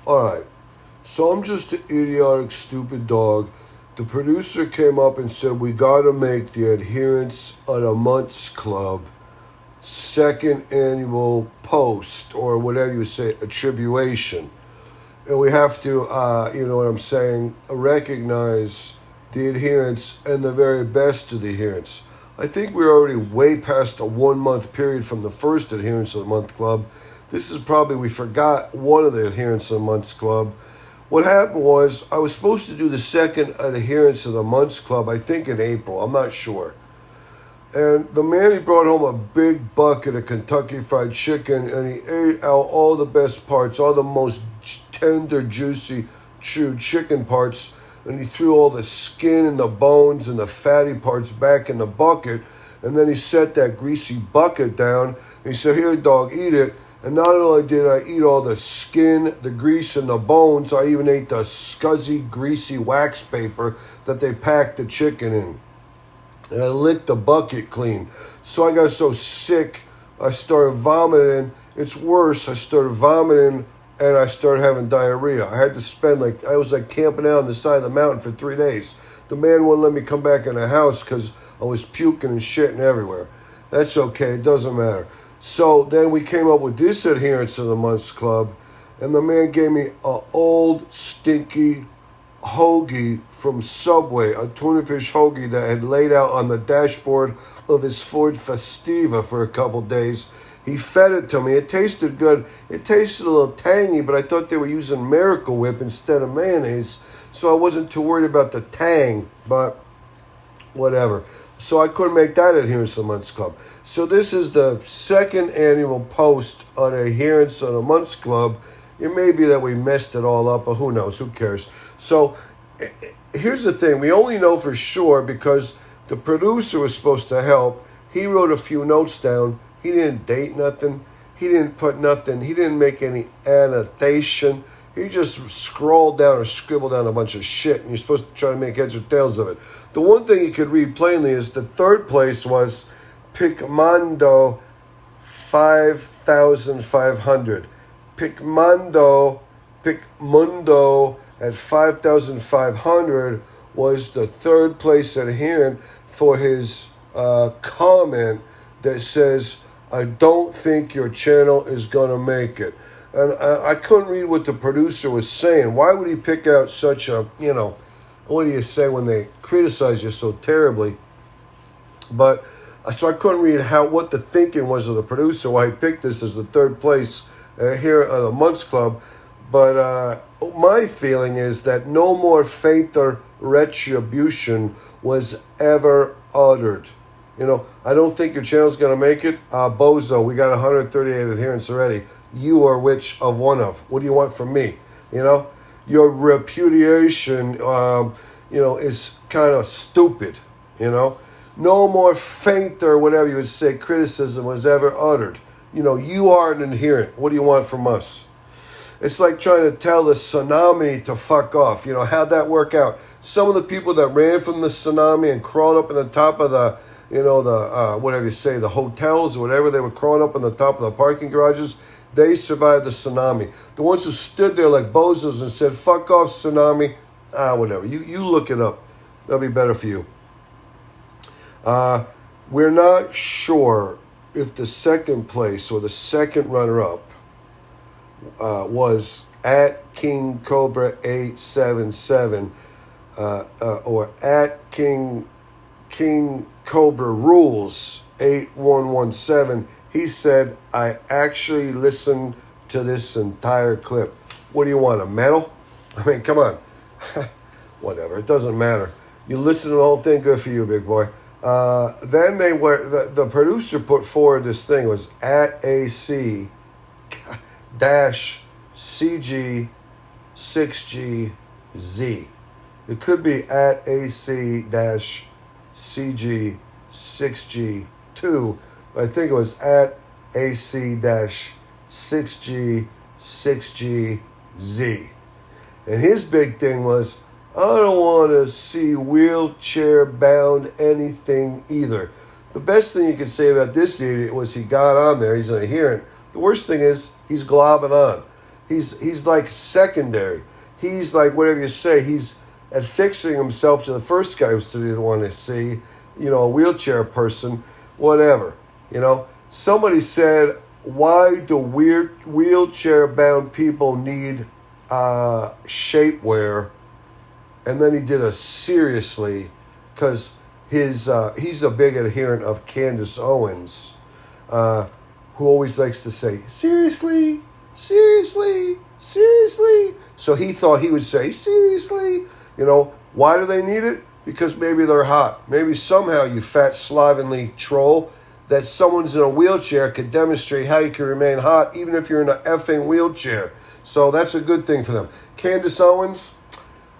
All right. So I'm just an idiotic, stupid dog. The producer came up and said, we got to make the Adherents of the Months Club second annual post, or whatever you say, attribution. And we have to, you know what I'm saying, recognize the adherents and the very best of the adherents. I think we're already way past a 1 month period from the first Adherents of the Month Club. This is probably, we forgot one of the Adherents of the Month Club. What happened was, I was supposed to do the second Adherents of the Month Club, I think in April, I'm not sure. And the man, he brought home a big bucket of Kentucky Fried Chicken, and he ate out all the best parts, all the most tender, juicy, chewed chicken parts, and he threw all the skin and the bones and the fatty parts back in the bucket, and then he set that greasy bucket down, and he said, here, dog, eat it. And not only did I eat all the skin, the grease, and the bones, I even ate the scuzzy, greasy wax paper that they packed the chicken in. And I licked the bucket clean. So I got so sick, I started vomiting. It's worse, I started vomiting and I started having diarrhea. I had to spend I was camping out on the side of the mountain for 3 days. The man wouldn't let me come back in the house because I was puking and shitting everywhere. That's okay, it doesn't matter. So then we came up with this Adherents of the Months Club, and the man gave me an old, stinky hoagie from Subway, a tuna fish hoagie that had laid out on the dashboard of his Ford Festiva for a couple days. He fed it to me. It tasted good. It tasted a little tangy, but I thought they were using Miracle Whip instead of mayonnaise, so I wasn't too worried about the tang, but whatever. So I couldn't make that Adherents of the Months Club. So this is the second annual post on Adherents of the Months Club. It may be that we messed it all up, but who knows? Who cares? So here's the thing. We only know for sure because the producer was supposed to help. He wrote a few notes down. He didn't date nothing. He didn't put nothing. He didn't make any annotation. He just scrawled down or scribbled down a bunch of shit, and you're supposed to try to make heads or tails of it. The one thing you could read plainly is the third place was Picmondo 5,500. Picmundo at 5,500 was the third place adherent for his comment that says, I don't think your channel is going to make it. And I couldn't read what the producer was saying. Why would he pick out such a, what do you say when they criticize you so terribly? But so I couldn't read what the thinking was of the producer, why he picked this as the third place here on the Months Club. But my feeling is that no more fainter retribution was ever uttered. I don't think your channel's going to make it. Bozo, we got 138 adherents already. You are which of one of? What do you want from me? Your repudiation, is kind of stupid, No more fainter, whatever you would say, criticism was ever uttered. You are an adherent. What do you want from us? It's like trying to tell the tsunami to fuck off. How'd that work out? Some of the people that ran from the tsunami and crawled up on the top of the, whatever you say, the hotels or whatever, they were crawling up on the top of the parking garages, they survived the tsunami. The ones who stood there like bozos and said, fuck off, tsunami, whatever. You look it up. That'll be better for you. We're not sure if the second place or the second runner-up was at King Cobra 877 or at King Cobra Rules 8117. He said, I actually listened to this entire clip. What do you want, a medal? I mean, come on. Whatever, it doesn't matter. You listen to the whole thing, good for you, big boy. Then they were, the producer put forward this thing, it was at AC dash CG 6GZ. It could be at AC dash CG 6G2. I think it was at AC-6G, 6GZ. And his big thing was, I don't want to see wheelchair-bound anything either. The best thing you could say about this idiot was he got on there. He's an adherent. The worst thing is he's globbing on. He's like secondary. He's like whatever you say. He's affixing himself to the first guy who didn't want to see, a wheelchair person, whatever. Somebody said, why do wheelchair-bound people need shapewear? And then he did a seriously, because he's a big adherent of Candace Owens, who always likes to say, seriously, seriously, seriously. So he thought he would say, seriously. Why do they need it? Because maybe they're hot. Maybe somehow, you fat slovenly troll, that someone's in a wheelchair could demonstrate how you can remain hot even if you're in an effing wheelchair. So that's a good thing for them. Candace Owens,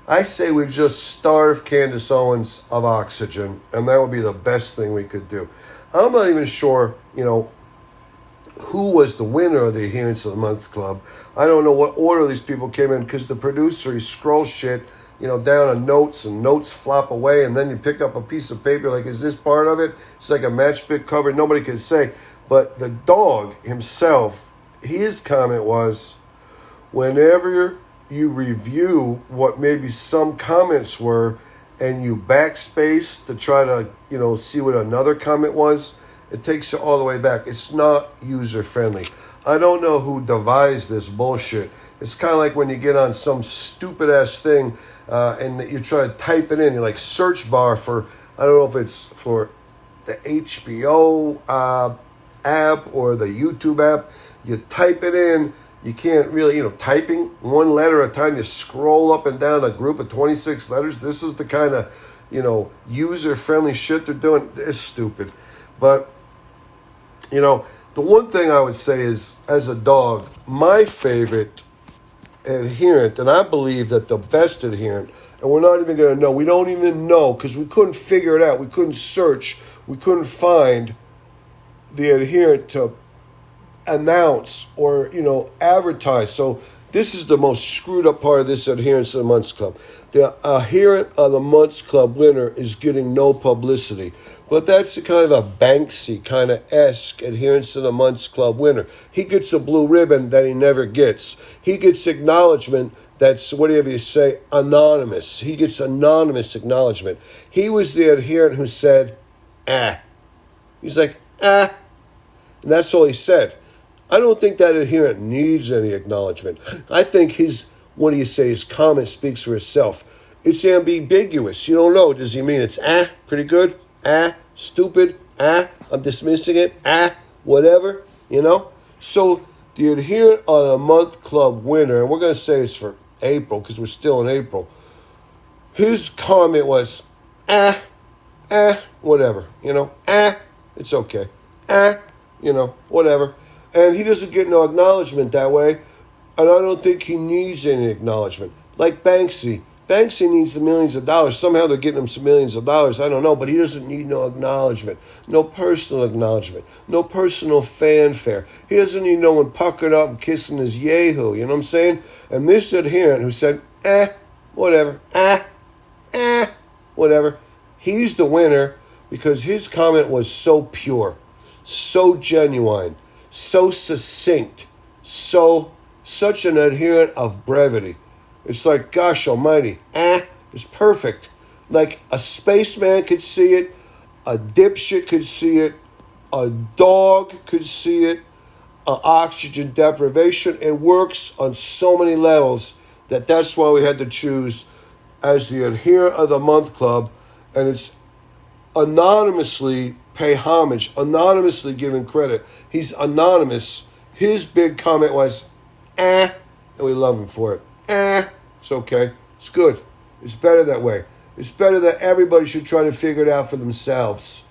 I say we just starve Candace Owens of oxygen, and that would be the best thing we could do. I'm not even sure, who was the winner of the Adherents of the Month Club. I don't know what order these people came in, because the producer, he scrolls shit, down on notes, and notes flop away, and then you pick up a piece of paper, like, is this part of it? It's like a matchstick cover, nobody could say. But the dog himself, his comment was, whenever you review what maybe some comments were, and you backspace to try to, see what another comment was, it takes you all the way back. It's not user-friendly. I don't know who devised this bullshit. It's kind of like when you get on some stupid-ass thing, and you try to type it in, you're like search bar for, I don't know if it's for the HBO app or the YouTube app. You type it in, you can't really, typing one letter at a time, you scroll up and down a group of 26 letters. This is the kind of, user-friendly shit they're doing. It's stupid. But, the one thing I would say is, as a dog, my favorite adherent, and I believe that the best adherent, and we're not even going to know, we don't even know, because we couldn't figure it out, we couldn't search, we couldn't find the adherent to announce or advertise. So this is the most screwed up part of this Adherents of the Months Club. The Adherent of the Months Club winner is getting no publicity. But that's the kind of a Banksy kind of esque Adherents of the Months Club winner. He gets a blue ribbon that he never gets. He gets acknowledgement that's, whatever you say, anonymous. He gets anonymous acknowledgement. He was the adherent who said, He's like, And that's all he said. I don't think that adherent needs any acknowledgement. I think his comment speaks for itself. It's ambiguous. You don't know. Does he mean it's pretty good? Stupid? I'm dismissing it? Whatever? So the Adherent of the Month Club winner, and we're going to say it's for April because we're still in April, his comment was, whatever. It's okay. Whatever. And he doesn't get no acknowledgement that way. And I don't think he needs any acknowledgement. Like Banksy. Banksy needs the millions of dollars. Somehow they're getting him some millions of dollars. I don't know. But he doesn't need no acknowledgement. No personal acknowledgement. No personal fanfare. He doesn't need no one puckered up and kissing his yahoo. You know what I'm saying? And this adherent who said, whatever. Whatever. He's the winner because his comment was so pure. So genuine. So succinct, such an adherent of brevity. It's like, gosh almighty, it's perfect. Like a spaceman could see it, a dipshit could see it, a dog could see it, oxygen deprivation. It works on so many levels that's why we had to choose as the Adherent of the Month Club, and it's anonymously pay homage, anonymously giving credit. He's anonymous. His big comment was, and we love him for it. It's okay. It's good. It's better that way. It's better that everybody should try to figure it out for themselves.